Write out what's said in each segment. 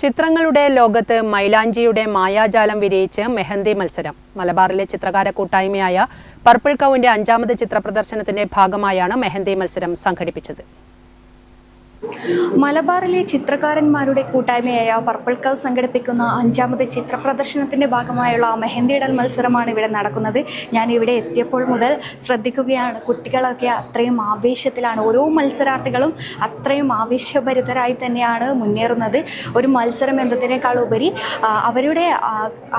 ചിത്രങ്ങളുടെ ലോകത്ത് മൈലാഞ്ചിയുടെ മായാജാലം വിരിയിച്ച് മെഹന്തി മത്സരം. മലബാറിലെ ചിത്രകാര കൂട്ടായ്മയായ പർപ്പിൾ കൗവിന്റെ 5ാമത് ചിത്ര പ്രദർശനത്തിന്റെ ഭാഗമായാണ് മെഹന്തി മത്സരം സംഘടിപ്പിച്ചത്. മലബാറിലെ ചിത്രകാരന്മാരുടെ കൂട്ടായ്മയായ പർപ്പിൾ കൗ സംഘടിപ്പിക്കുന്ന 5ാമത് ചിത്ര പ്രദർശനത്തിന്റെ ഭാഗമായുള്ള മെഹന്തിയിടൽ മത്സരമാണ് ഇവിടെ നടക്കുന്നത്. ഞാൻ ഇവിടെ എത്തിയപ്പോൾ മുതൽ ശ്രദ്ധിക്കുകയാണ്, കുട്ടികളൊക്കെ അത്രയും ആവേശത്തിലാണ്. ഓരോ മത്സരാർത്ഥികളും അത്രയും ആവേശഭരിതരായി തന്നെയാണ് മുന്നേറുന്നത്. ഒരു മത്സരം എന്നതിനേക്കാൾ ഉപരി അവരുടെ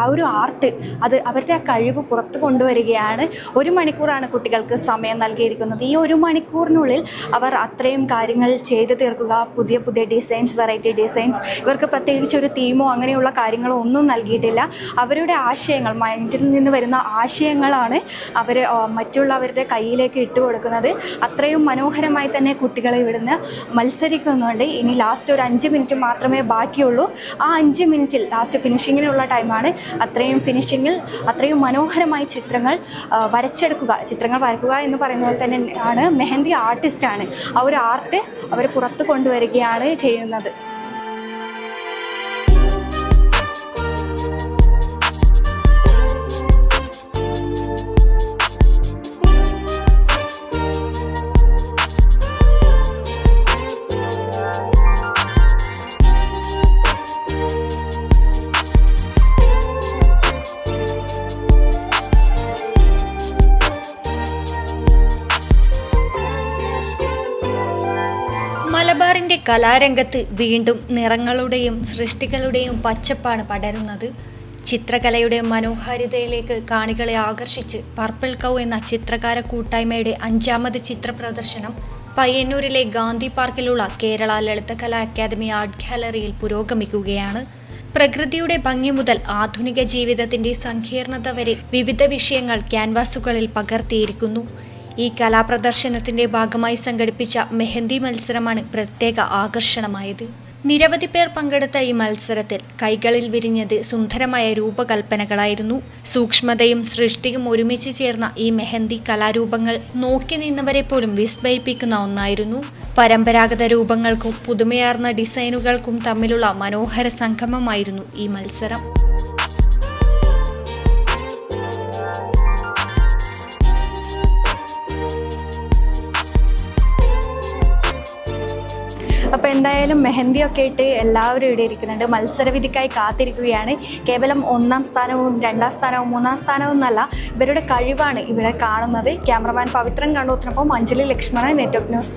ആ ഒരു ആർട്ട്, അത് അവരുടെ കഴിവ് പുറത്തു കൊണ്ടുവരികയാണ്. 1 മണിക്കൂറാണ് കുട്ടികൾക്ക് സമയം നൽകിയിരിക്കുന്നത്. ഈ 1 മണിക്കൂറിനുള്ളിൽ അവർ അത്രയും കാര്യങ്ങൾ ചെയ്തു തീർക്കുക. പുതിയ പുതിയ ഡിസൈൻസ്, വെറൈറ്റി ഡിസൈൻസ്. ഇവർക്ക് പ്രത്യേകിച്ച് ഒരു തീമോ അങ്ങനെയുള്ള കാര്യങ്ങളോ ഒന്നും നൽകിയിട്ടില്ല. അവരുടെ ആശയങ്ങൾ, മൈൻഡിൽ നിന്ന് വരുന്ന ആശയങ്ങളാണ് അവർ മറ്റുള്ളവരുടെ കയ്യിലേക്ക് ഇട്ട് കൊടുക്കുന്നത്. അത്രയും മനോഹരമായി തന്നെ കുട്ടികളെ ഇവിടുന്ന് മത്സരിക്കുന്നുണ്ട്. ഇനി ലാസ്റ്റ് ഒരു 5 മിനിറ്റ് മാത്രമേ ബാക്കിയുള്ളൂ. ആ 5 മിനിറ്റിൽ ലാസ്റ്റ് ഫിനിഷിങ്ങിനുള്ള ടൈമാണ്. ഫിനിഷിങ്ങിൽ അത്രയും മനോഹരമായി ചിത്രങ്ങൾ വരക്കുക എന്ന് പറയുന്നത് പോലെ തന്നെ ആണ്. മെഹന്തി ആർട്ടിസ്റ്റാണ്. ആ ഒരു ആർട്ട് അവർ പുറത്ത് കൊണ്ടുവരികയാണ് ചെയ്യുന്നത്. മലബാറിന്റെ കലാരംഗത്ത് വീണ്ടും നിറങ്ങളുടെയും സൃഷ്ടികളുടെയും പച്ചപ്പാണ് പടരുന്നത്. ചിത്രകലയുടെ മനോഹാരിതയിലേക്ക് കാണികളെ ആകർഷിച്ച് പർപ്പിൾ കൗ എന്ന ചിത്രകാര കൂട്ടായ്മയുടെ 5ാമത് ചിത്ര പ്രദർശനം പയ്യന്നൂരിലെ ഗാന്ധി പാർക്കിലുള്ള കേരള ലളിതകലാ അക്കാദമി ആർട്ട് ഗാലറിയിൽ പുരോഗമിക്കുകയാണ്. പ്രകൃതിയുടെ ഭംഗി മുതൽ ആധുനിക ജീവിതത്തിന്റെ സങ്കീർണത വരെ വിവിധ വിഷയങ്ങൾ ക്യാൻവാസുകളിൽ പകർത്തിയിരിക്കുന്നു. ഈ കലാപ്രദർശനത്തിന്റെ ഭാഗമായി സംഘടിപ്പിച്ച മെഹന്തി മത്സരമാണ് പ്രത്യേക ആകർഷണമായത്. നിരവധി പേർ പങ്കെടുത്ത ഈ മത്സരത്തിൽ കൈകളിൽ വിരിഞ്ഞത് സുന്ദരമായ രൂപകൽപ്പനകളായിരുന്നു. സൂക്ഷ്മതയും സൃഷ്ടിയും ഒരുമിച്ച് ചേർന്ന ഈ മെഹന്തി കലാരൂപങ്ങൾ നോക്കി നിന്നവരെ പോലും വിസ്മയിപ്പിക്കുന്ന ഒന്നായിരുന്നു. പരമ്പരാഗത രൂപങ്ങൾക്കും പുതുമയാർന്ന ഡിസൈനുകൾക്കും തമ്മിലുള്ള മനോഹര സംഗമമായിരുന്നു ഈ മത്സരം. അപ്പോൾ എന്തായാലും മെഹന്തിയൊക്കെ ഇട്ട് എല്ലാവരും ഇവിടെ ഇരിക്കുന്നുണ്ട്. മത്സരവിധിക്കായി കാത്തിരിക്കുകയാണ്. കേവലം 1ാം സ്ഥാനവും 2ാം സ്ഥാനവും 3ാം സ്ഥാനവും എന്നല്ല, ഇവരുടെ കഴിവാണ് ഇവിടെ കാണുന്നത്. ക്യാമറമാൻ പവിത്രൻ കണ്ണൂത്തിനൊപ്പം അഞ്ജലി ലക്ഷ്മണൻ, നെറ്റ്വർക്ക് ന്യൂസ്.